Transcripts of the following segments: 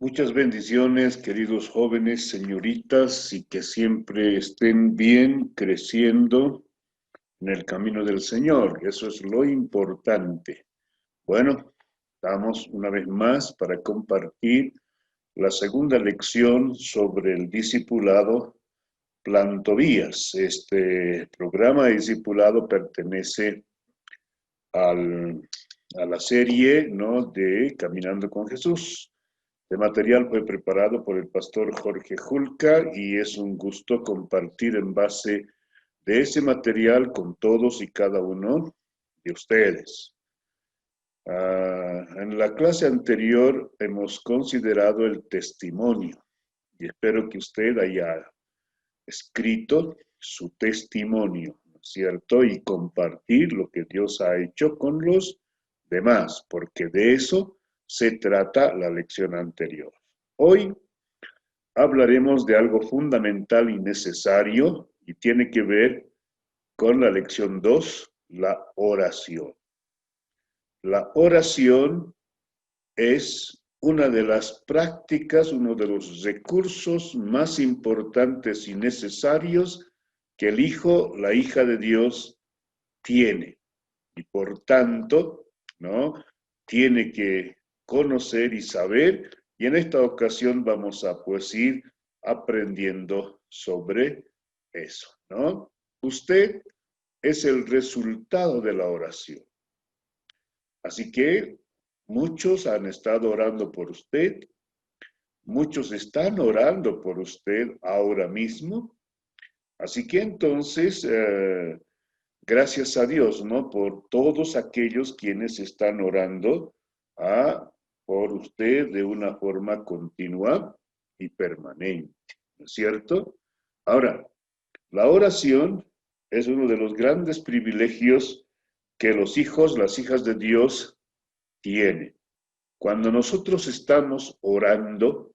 Muchas bendiciones, queridos jóvenes, señoritas, y que siempre estén bien creciendo en el camino del Señor. Eso es lo importante. Bueno, estamos una vez más para compartir la segunda lección sobre el discipulado Plantovías. Este programa de discipulado pertenece al, a la serie, ¿no?, de Caminando con Jesús. El material fue preparado por el pastor Jorge Julca y es un gusto compartir en base de ese material con todos y cada uno de ustedes. En la clase anterior hemos considerado el testimonio y espero que usted haya escrito su testimonio, ¿no es cierto? Y compartir lo que Dios ha hecho con los demás, porque de eso se trata la lección anterior. Hoy hablaremos de algo fundamental y necesario y tiene que ver con la lección 2, la oración. La oración es una de las prácticas, uno de los recursos más importantes y necesarios que el hijo, la hija de Dios tiene. Y por tanto, ¿no?, tiene que conocer y saber, y en esta ocasión vamos a pues ir aprendiendo sobre eso, ¿no? Usted es el resultado de la oración. Así que muchos han estado orando por usted, muchos están orando por usted ahora mismo. Así que entonces, gracias a Dios, ¿no?, por todos aquellos quienes están orando por usted de una forma continua y permanente, ¿no es cierto? Ahora, la oración es uno de los grandes privilegios que los hijos, las hijas de Dios tienen. Cuando nosotros estamos orando,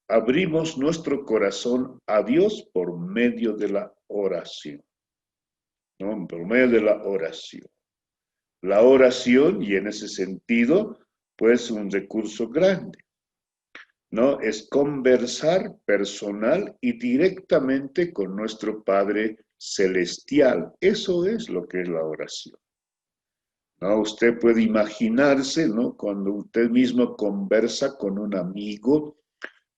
abrimos nuestro corazón a Dios por medio de la oración, ¿no? Por medio de la oración. La oración, y en ese sentido, pues un recurso grande, ¿no? Es conversar personal y directamente con nuestro Padre Celestial. Eso es lo que es la oración, ¿no? Usted puede imaginarse, ¿no?, cuando usted mismo conversa con un amigo,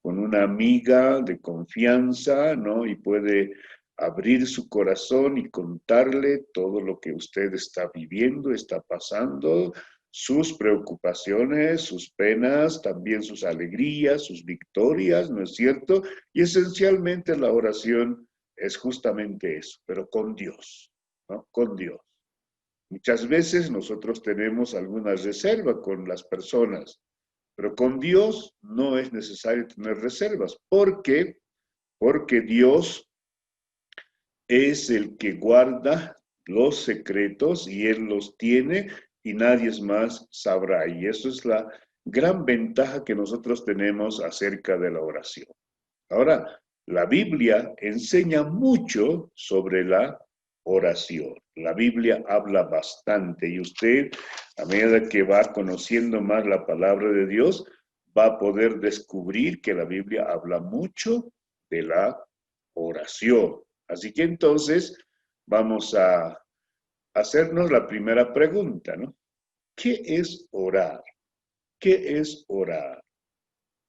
con una amiga de confianza, ¿no?, y puede abrir su corazón y contarle todo lo que usted está viviendo, está pasando, sus preocupaciones, sus penas, también sus alegrías, sus victorias, ¿no es cierto? Y esencialmente la oración es justamente eso, pero con Dios, ¿no? Con Dios. Muchas veces nosotros tenemos alguna reserva con las personas, pero con Dios no es necesario tener reservas. ¿Por qué? Porque Dios es el que guarda los secretos y Él los tiene y nadie más sabrá. Y eso es la gran ventaja que nosotros tenemos acerca de la oración. Ahora, la Biblia enseña mucho sobre la oración. La Biblia habla bastante y usted, a medida que va conociendo más la palabra de Dios, va a poder descubrir que la Biblia habla mucho de la oración. Así que entonces vamos a hacernos la primera pregunta, ¿no? ¿Qué es orar? ¿Qué es orar?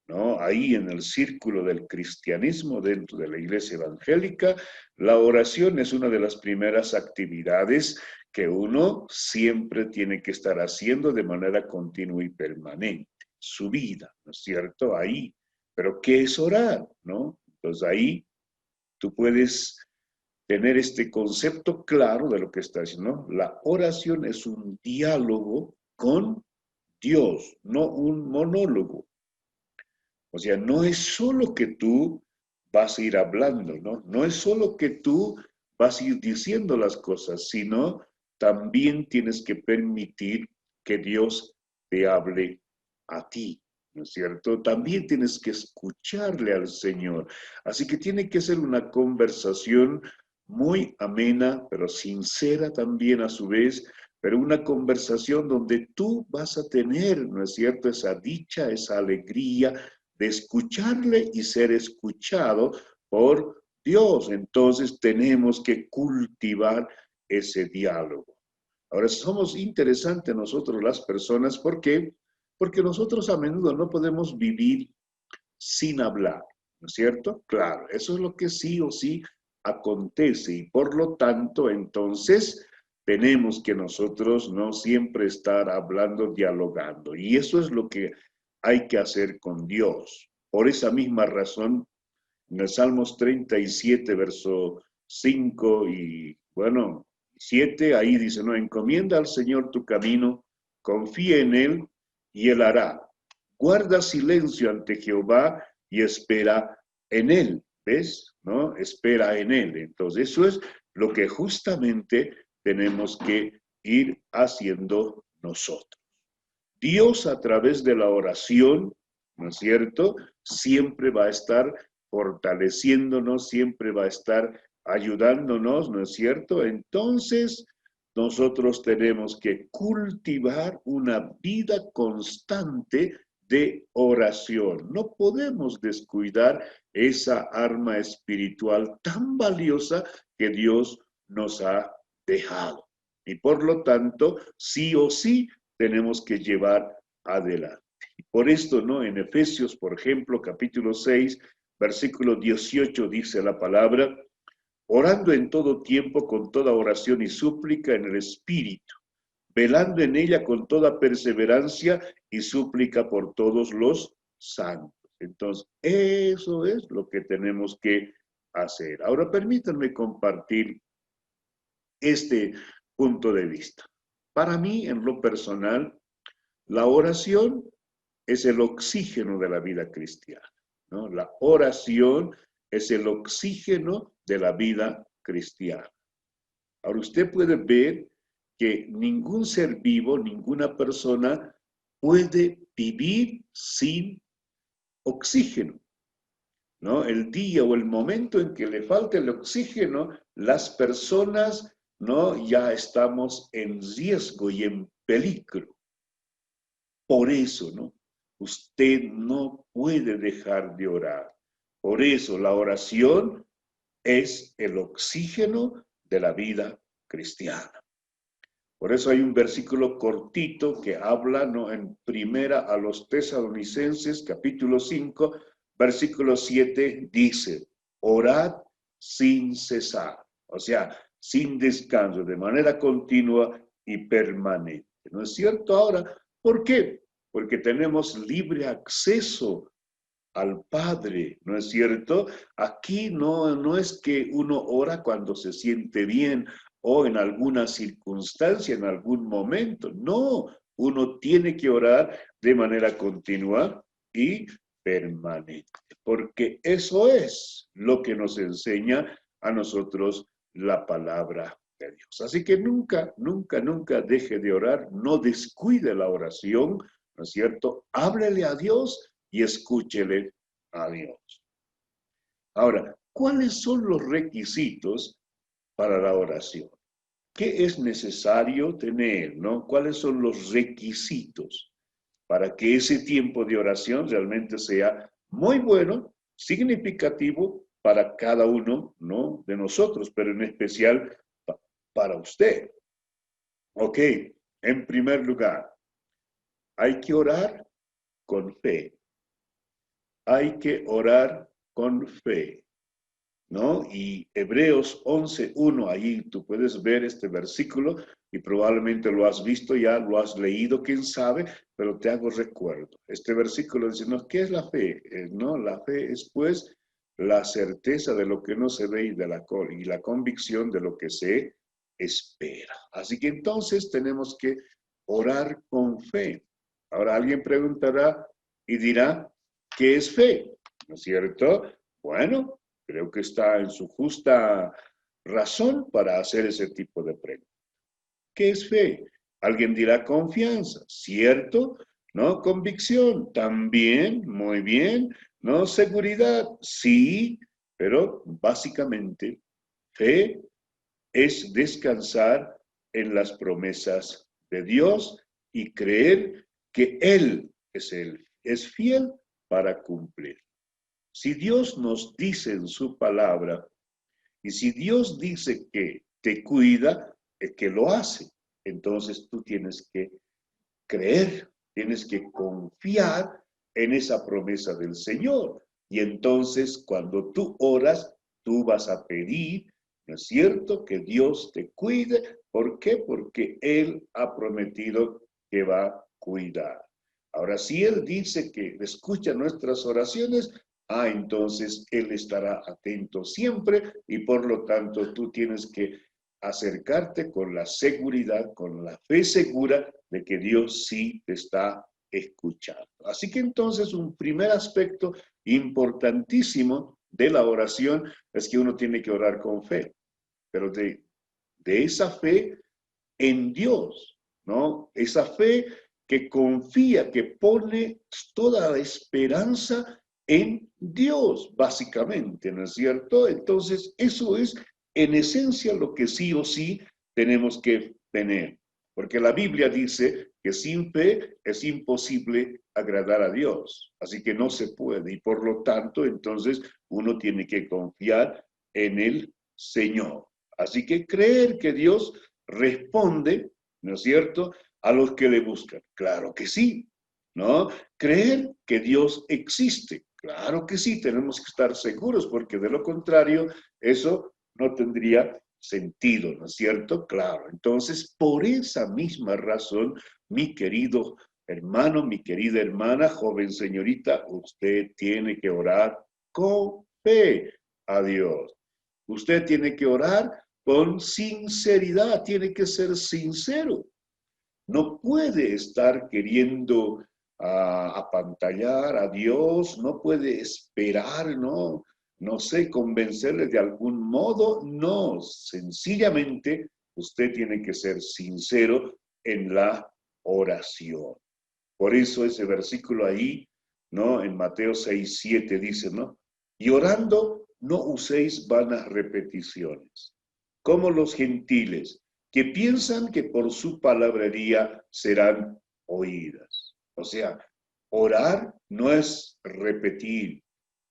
¿No? Ahí en el círculo del cristianismo, dentro de la iglesia evangélica, la oración es una de las primeras actividades que uno siempre tiene que estar haciendo de manera continua y permanente. Su vida, ¿no es cierto? Ahí. Pero ¿qué es orar? ¿No? Entonces ahí tú puedes tener este concepto claro de lo que está diciendo, ¿no? La oración es un diálogo con Dios, no un monólogo. O sea, no es solo que tú vas a ir hablando, ¿no? No es solo que tú vas a ir diciendo las cosas, sino también tienes que permitir que Dios te hable a ti, ¿no es cierto? También tienes que escucharle al Señor. Así que tiene que ser una conversación muy amena, pero sincera también a su vez, pero una conversación donde tú vas a tener, ¿no es cierto?, esa dicha, esa alegría de escucharle y ser escuchado por Dios. Entonces tenemos que cultivar ese diálogo. Ahora, somos interesantes nosotros las personas, ¿por qué? Porque nosotros a menudo no podemos vivir sin hablar, ¿no es cierto? Claro, eso es lo que sí o sí acontece y por lo tanto, entonces, tenemos que nosotros no siempre estar hablando, dialogando. Y eso es lo que hay que hacer con Dios. Por esa misma razón, en el Salmos 37, verso 5 y, bueno, 7, ahí dice, no, encomienda al Señor tu camino, confía en Él y Él hará. Guarda silencio ante Jehová y espera en Él. ¿Ves? ¿No? Espera en Él. Entonces, eso es lo que justamente tenemos que ir haciendo nosotros. Dios a través de la oración, ¿no es cierto? Siempre va a estar fortaleciéndonos, siempre va a estar ayudándonos, ¿no es cierto? Entonces, nosotros tenemos que cultivar una vida constante de oración. No podemos descuidar esa arma espiritual tan valiosa que Dios nos ha dejado. Y por lo tanto, sí o sí, tenemos que llevar adelante. Por esto, ¿no? En Efesios, por ejemplo, capítulo 6, versículo 18, dice la palabra, orando en todo tiempo con toda oración y súplica en el Espíritu, velando en ella con toda perseverancia y súplica por todos los santos. Entonces, eso es lo que tenemos que hacer. Ahora, permítanme compartir este punto de vista. Para mí, en lo personal, la oración es el oxígeno de la vida cristiana, ¿no? La oración es el oxígeno de la vida cristiana. Ahora usted puede ver que ningún ser vivo, ninguna persona puede vivir sin oxígeno, ¿no? El día o el momento en que le falta el oxígeno, las personas, ¿no? Ya estamos en riesgo y en peligro. Por eso, ¿no? Usted no puede dejar de orar. Por eso la oración es el oxígeno de la vida cristiana. Por eso hay un versículo cortito que habla, ¿no? En primera a los Tesalonicenses, capítulo 5, versículo 7, dice, orad sin cesar. O sea, sin descanso, de manera continua y permanente. ¿No es cierto? Ahora, ¿por qué? Porque tenemos libre acceso al Padre, ¿no es cierto? Aquí no es que uno ora cuando se siente bien o en alguna circunstancia, en algún momento. No, uno tiene que orar de manera continua y permanente, porque eso es lo que nos enseña a nosotros la palabra de Dios. Así que nunca, nunca, nunca deje de orar, no descuide la oración, ¿no es cierto? Háblele a Dios y escúchele a Dios. Ahora, ¿cuáles son los requisitos para la oración? ¿Qué es necesario tener, no? ¿Cuáles son los requisitos para que ese tiempo de oración realmente sea muy bueno, significativo para cada uno, ¿no? De nosotros, pero en especial para usted? Ok, en primer lugar, hay que orar con fe. Hay que orar con fe, ¿no? Y Hebreos 11:1, ahí tú puedes ver este versículo y probablemente lo has visto ya, lo has leído, quién sabe, pero te hago recuerdo. Este versículo dice, ¿no? ¿Qué es la fe? ¿No? La fe es pues la certeza de lo que no se ve y la convicción de lo que se espera. Así que entonces tenemos que orar con fe. Ahora alguien preguntará y dirá, ¿qué es fe? ¿No es cierto? Bueno, creo que está en su justa razón para hacer ese tipo de preguntas. ¿Qué es fe? Alguien dirá confianza, ¿cierto? ¿No? Convicción, también, muy bien. ¿No? Seguridad, sí, pero básicamente fe es descansar en las promesas de Dios y creer que Él es fiel para cumplir. Si Dios nos dice en su palabra, y si Dios dice que te cuida, es que lo hace. Entonces tú tienes que creer, tienes que confiar en esa promesa del Señor. Y entonces cuando tú oras, tú vas a pedir, ¿no es cierto?, que Dios te cuide. ¿Por qué? Porque Él ha prometido que va a cuidar. Ahora, si Él dice que escucha nuestras oraciones, entonces Él estará atento siempre y por lo tanto tú tienes que acercarte con la seguridad, con la fe segura de que Dios sí te está escuchando. Así que entonces un primer aspecto importantísimo de la oración es que uno tiene que orar con fe, pero de esa fe en Dios, ¿no? Esa fe que confía, que pone toda la esperanza en Dios, básicamente, ¿no es cierto? Entonces, eso es en esencia lo que sí o sí tenemos que tener, porque la Biblia dice que sin fe es imposible agradar a Dios, así que no se puede, y por lo tanto, entonces, uno tiene que confiar en el Señor. Así que creer que Dios responde, ¿no es cierto?, a los que le buscan. Claro que sí, ¿no? Creer que Dios existe. Claro que sí, tenemos que estar seguros porque de lo contrario, eso no tendría sentido, ¿no es cierto? Claro. Entonces, por esa misma razón, mi querido hermano, mi querida hermana, joven señorita, usted tiene que orar con fe a Dios. Usted tiene que orar con sinceridad, tiene que ser sincero. No puede estar queriendo apantallar a Dios, no puede esperar, no sé, convencerle de algún modo, no, sencillamente usted tiene que ser sincero en la oración. Por eso ese versículo ahí, ¿no? En Mateo 6:7 dice, ¿no? Y orando, no uséis vanas repeticiones, como los gentiles, que piensan que por su palabrería serán oídas. O sea, orar no es repetir,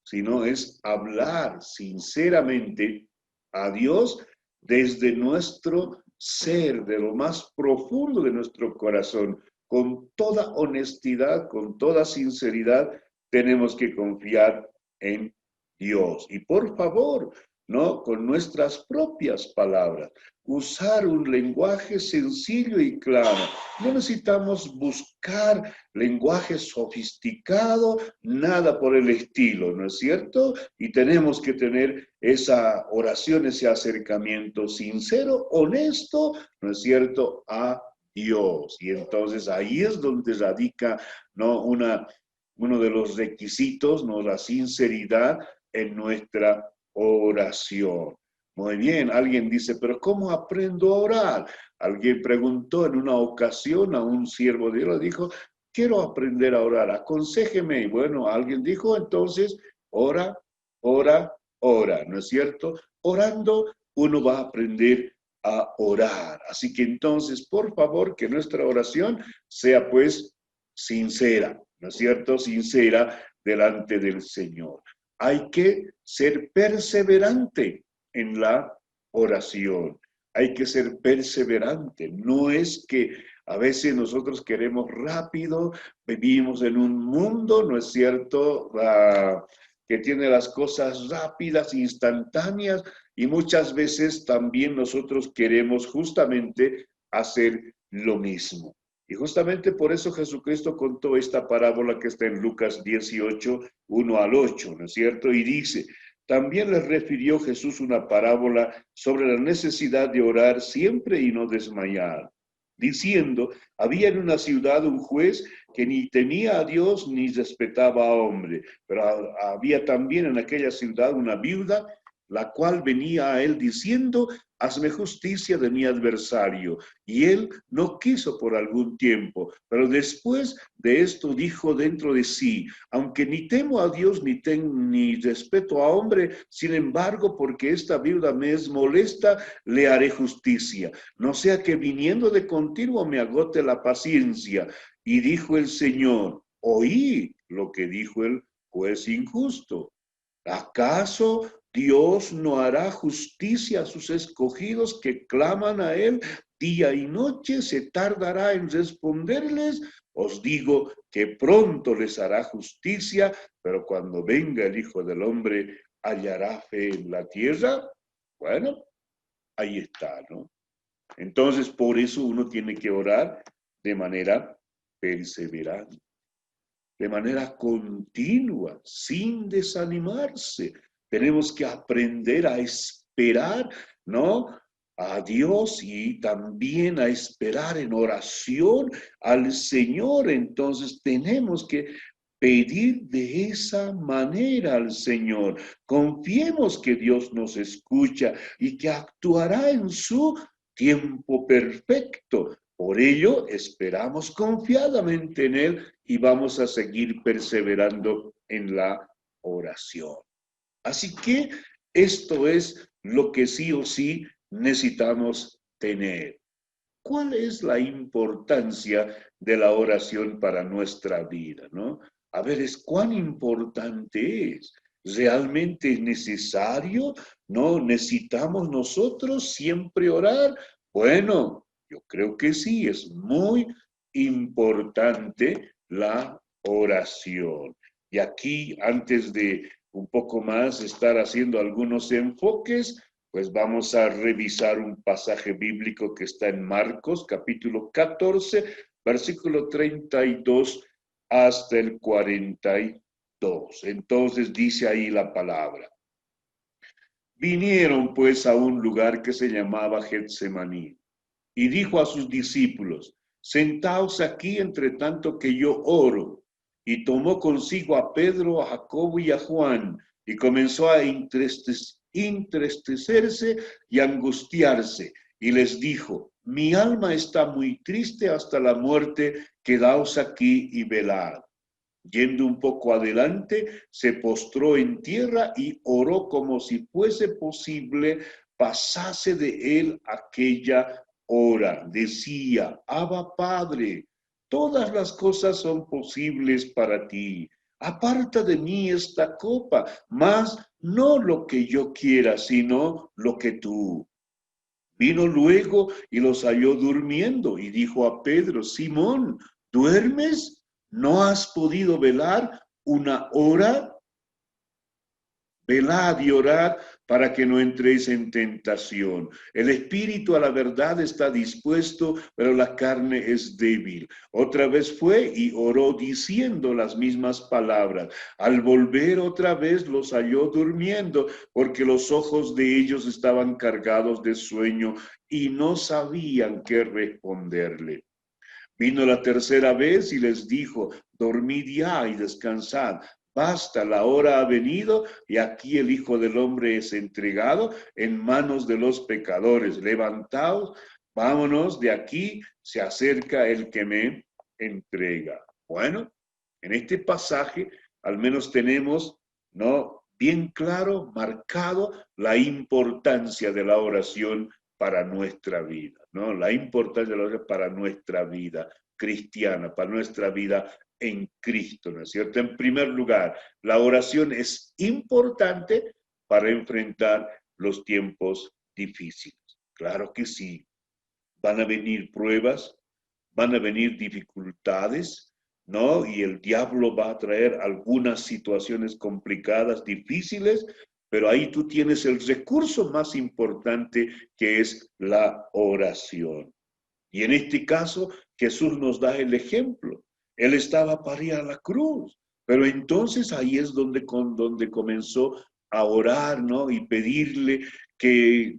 sino es hablar sinceramente a Dios desde nuestro ser, de lo más profundo de nuestro corazón, con toda honestidad, con toda sinceridad, tenemos que confiar en Dios. Y por favor, ¿no? Con nuestras propias palabras, usar un lenguaje sencillo y claro. No necesitamos buscar lenguaje sofisticado, nada por el estilo, ¿no es cierto? Y tenemos que tener esa oración, ese acercamiento sincero, honesto, ¿no es cierto?, a Dios. Y entonces ahí es donde radica, ¿no?, uno de los requisitos, ¿no?, la sinceridad en nuestra oración. Muy bien, alguien dice, pero ¿cómo aprendo a orar? Alguien preguntó en una ocasión a un siervo de Dios, le dijo, quiero aprender a orar, aconséjeme. Y bueno, alguien dijo, entonces, ora, ora, ora, ¿no es cierto? Orando uno va a aprender a orar. Así que entonces, por favor, que nuestra oración sea pues sincera, ¿no es cierto? Sincera delante del Señor. Hay que ser perseverante en la oración. Hay que ser perseverante. No es que a veces nosotros queremos rápido, vivimos en un mundo, ¿no es cierto?, que tiene las cosas rápidas, instantáneas, y muchas veces también nosotros queremos justamente hacer lo mismo. Y justamente por eso Jesucristo contó esta parábola que está en Lucas 18, 1 al 8, ¿no es cierto? Y dice, también les refirió Jesús una parábola sobre la necesidad de orar siempre y no desmayar, diciendo, había en una ciudad un juez que ni temía a Dios ni respetaba a hombre, pero había también en aquella ciudad una viuda, la cual venía a él diciendo, hazme justicia de mi adversario. Y él no quiso por algún tiempo, pero después de esto dijo dentro de sí, aunque ni temo a Dios ni respeto a hombre, sin embargo, porque esta viuda me es molesta, le haré justicia. No sea que viniendo de continuo me agote la paciencia. Y dijo el Señor, oí lo que dijo el juez injusto. ¿Acaso Dios no hará justicia a sus escogidos que claman a Él día y noche? ¿Se tardará en responderles? Os digo que pronto les hará justicia, pero cuando venga el Hijo del Hombre, ¿hallará fe en la tierra? Bueno, ahí está, ¿no? Entonces, por eso uno tiene que orar de manera perseverante, de manera continua, sin desanimarse. Tenemos que aprender a esperar, ¿no? A Dios y también a esperar en oración al Señor. Entonces tenemos que pedir de esa manera al Señor. Confiemos que Dios nos escucha y que actuará en su tiempo perfecto. Por ello, esperamos confiadamente en Él y vamos a seguir perseverando en la oración. Así que esto es lo que sí o sí necesitamos tener. ¿Cuál es la importancia de la oración para nuestra vida, no? A ver, es cuán importante es. ¿Realmente es necesario? ¿No? ¿Necesitamos nosotros siempre orar? Bueno, yo creo que sí, es muy importante la oración. Y aquí, antes de un poco más estar haciendo algunos enfoques, pues vamos a revisar un pasaje bíblico que está en Marcos, capítulo 14, versículo 32 hasta el 42. Entonces dice ahí la palabra. Vinieron pues a un lugar que se llamaba Getsemaní y dijo a sus discípulos, sentaos aquí entre tanto que yo oro. Y tomó consigo a Pedro, a Jacobo y a Juan y comenzó a entristecerse y angustiarse. Y les dijo, mi alma está muy triste hasta la muerte, quedaos aquí y velad. Yendo un poco adelante, se postró en tierra y oró como si fuese posible pasase de él aquella hora. Decía, Abba Padre, todas las cosas son posibles para ti. Aparta de mí esta copa, mas no lo que yo quiera, sino lo que tú. Vino luego y los halló durmiendo y dijo a Pedro, Simón, ¿duermes? ¿No has podido velar una hora? Velad y orad para que no entréis en tentación. El espíritu a la verdad está dispuesto, pero la carne es débil. Otra vez fue y oró diciendo las mismas palabras. Al volver otra vez los halló durmiendo, porque los ojos de ellos estaban cargados de sueño y no sabían qué responderle. Vino la tercera vez y les dijo, dormid ya y descansad. Basta, la hora ha venido y aquí el Hijo del Hombre es entregado en manos de los pecadores. Levantaos, vámonos de aquí, se acerca el que me entrega. Bueno, en este pasaje al menos tenemos, ¿no?, bien claro, marcado la importancia de la oración para nuestra vida, ¿no? La importancia de la oración para nuestra vida cristiana, para nuestra vida en Cristo, ¿no es cierto? En primer lugar, la oración es importante para enfrentar los tiempos difíciles. Claro que sí, van a venir pruebas, van a venir dificultades, ¿no? Y el diablo va a traer algunas situaciones complicadas, difíciles, pero ahí tú tienes el recurso más importante que es la oración. Y en este caso, Jesús nos da el ejemplo. Él estaba para ir a la cruz, pero entonces ahí es donde comenzó a orar, ¿no? Y pedirle que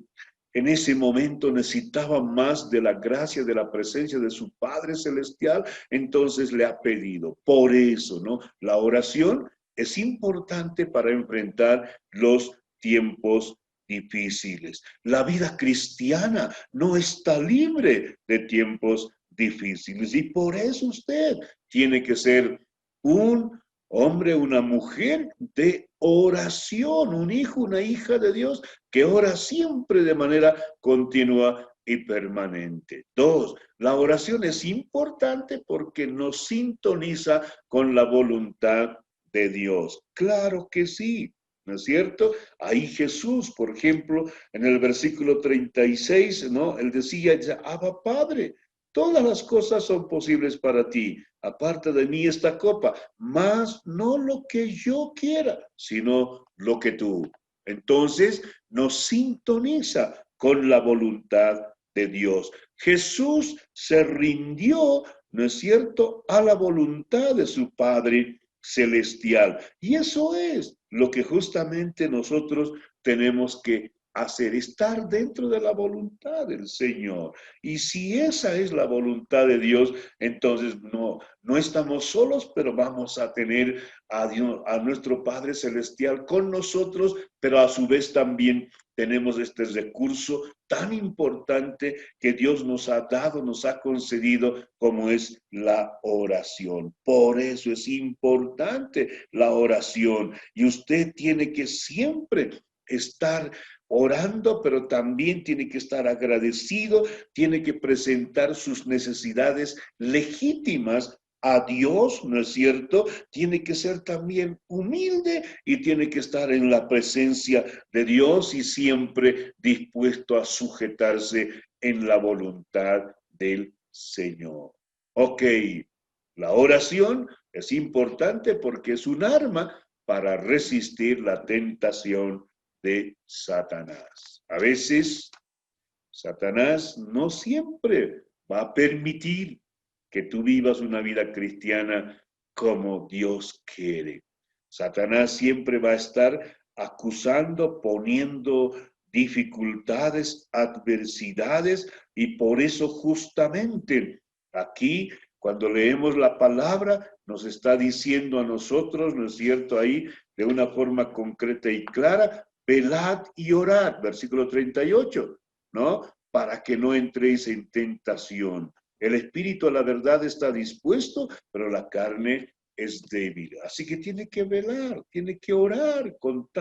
en ese momento necesitaba más de la gracia, de la presencia de su Padre Celestial, entonces le ha pedido. Por eso, ¿no? La oración es importante para enfrentar los tiempos difíciles. La vida cristiana no está libre de tiempos difíciles y por eso usted tiene que ser un hombre, una mujer de oración, un hijo, una hija de Dios que ora siempre de manera continua y permanente. Dos, la oración es importante porque nos sintoniza con la voluntad de Dios. Claro que sí, ¿no es cierto? Ahí Jesús, por ejemplo, en el versículo 36, ¿no? Él decía, Abba Padre, todas las cosas son posibles para ti. Aparte de mí esta copa, mas no lo que yo quiera, sino lo que tú. Entonces, nos sintoniza con la voluntad de Dios. Jesús se rindió, ¿no es cierto?, a la voluntad de su Padre celestial. Y eso es lo que justamente nosotros tenemos que hacer, estar dentro de la voluntad del Señor. Y si esa es la voluntad de Dios, entonces no estamos solos, pero vamos a tener a Dios, a nuestro Padre Celestial con nosotros, pero a su vez también tenemos este recurso tan importante que Dios nos ha dado, nos ha concedido, como es la oración. Por eso es importante la oración. Y usted tiene que siempre estar orando, pero también tiene que estar agradecido, tiene que presentar sus necesidades legítimas a Dios, ¿no es cierto? Tiene que ser también humilde y tiene que estar en la presencia de Dios y siempre dispuesto a sujetarse en la voluntad del Señor. Ok, la oración es importante porque es un arma para resistir la tentación de Satanás. A veces, Satanás no siempre va a permitir que tú vivas una vida cristiana como Dios quiere. Satanás siempre va a estar acusando, poniendo dificultades, adversidades, y por eso justamente aquí, cuando leemos la palabra, nos está diciendo a nosotros, ¿no es cierto? Ahí, de una forma concreta y clara, velad y orad, versículo 38, ¿no? Para que no entréis en tentación. El espíritu a la verdad está dispuesto, pero la carne es débil. Así que tiene que velar, tiene que orar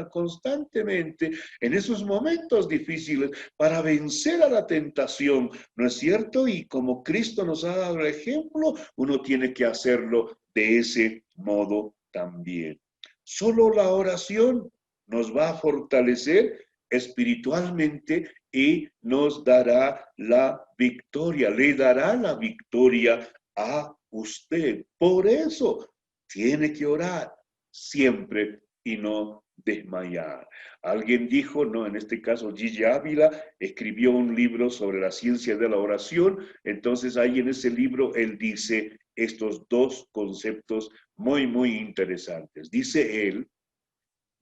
constantemente en esos momentos difíciles para vencer a la tentación, ¿no es cierto? Y como Cristo nos ha dado el ejemplo, uno tiene que hacerlo de ese modo también. Solo la oración nos va a fortalecer espiritualmente y nos dará la victoria, le dará la victoria a usted. Por eso tiene que orar siempre y no desmayar. Alguien dijo, no, en este caso Gigi Ávila escribió un libro sobre la ciencia de la oración, entonces ahí en ese libro él dice estos dos conceptos muy, muy interesantes. Dice él,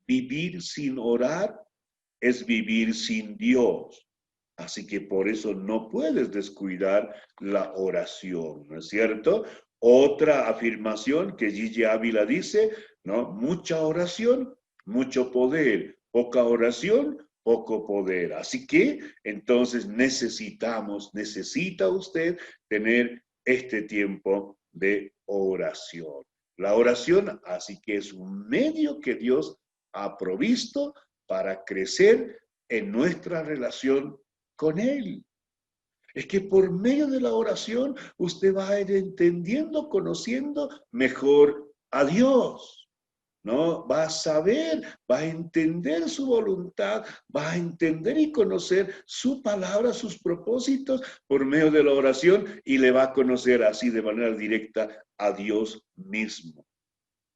vivir sin orar es vivir sin Dios. Así que por eso no puedes descuidar la oración, ¿no es cierto? Otra afirmación que Gigi Ávila dice, ¿no? Mucha oración, mucho poder. Poca oración, poco poder. Así que entonces necesita usted tener este tiempo de oración. La oración, así que es un medio que Dios ha provisto para crecer en nuestra relación con Él. Es que por medio de la oración usted va a ir entendiendo, conociendo mejor a Dios, ¿no? Va a saber, va a entender su voluntad, va a entender y conocer su palabra, sus propósitos por medio de la oración y le va a conocer así de manera directa a Dios mismo.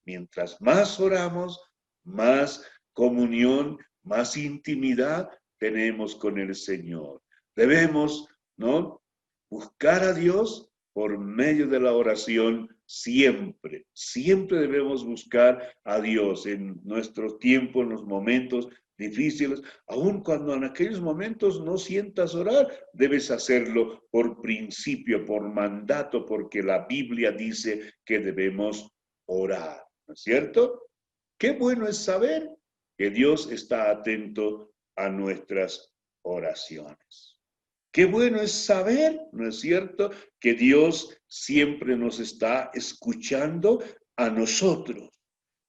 Mientras más oramos, más comunión, más intimidad tenemos con el Señor. Debemos, ¿no?, buscar a Dios por medio de la oración siempre. Siempre debemos buscar a Dios en nuestro tiempo, en los momentos difíciles. Aun cuando en aquellos momentos no sientas orar, debes hacerlo por principio, por mandato, porque la Biblia dice que debemos orar. ¿No es cierto? Qué bueno es saber que Dios está atento a nuestras oraciones. Qué bueno es saber, ¿no es cierto?, que Dios siempre nos está escuchando a nosotros,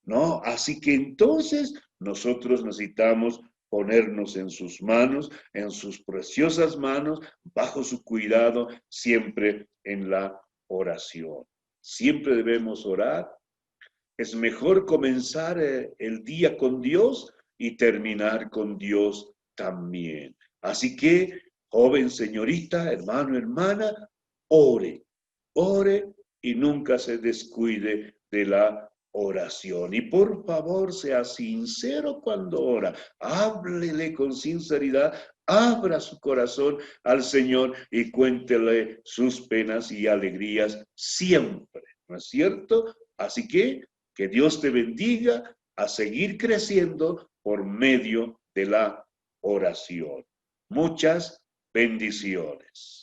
¿no? Así que entonces nosotros necesitamos ponernos en sus manos, en sus preciosas manos, bajo su cuidado, siempre en la oración. Siempre debemos orar, Es mejor comenzar el día con Dios y terminar con Dios también. Así que, joven, señorita, hermano, hermana, ore, ore y nunca se descuide de la oración. Y por favor, sea sincero cuando ora. Háblele con sinceridad, abra su corazón al Señor y cuéntele sus penas y alegrías siempre, ¿no es cierto? Así que Dios te bendiga a seguir creciendo por medio de la oración. Muchas bendiciones.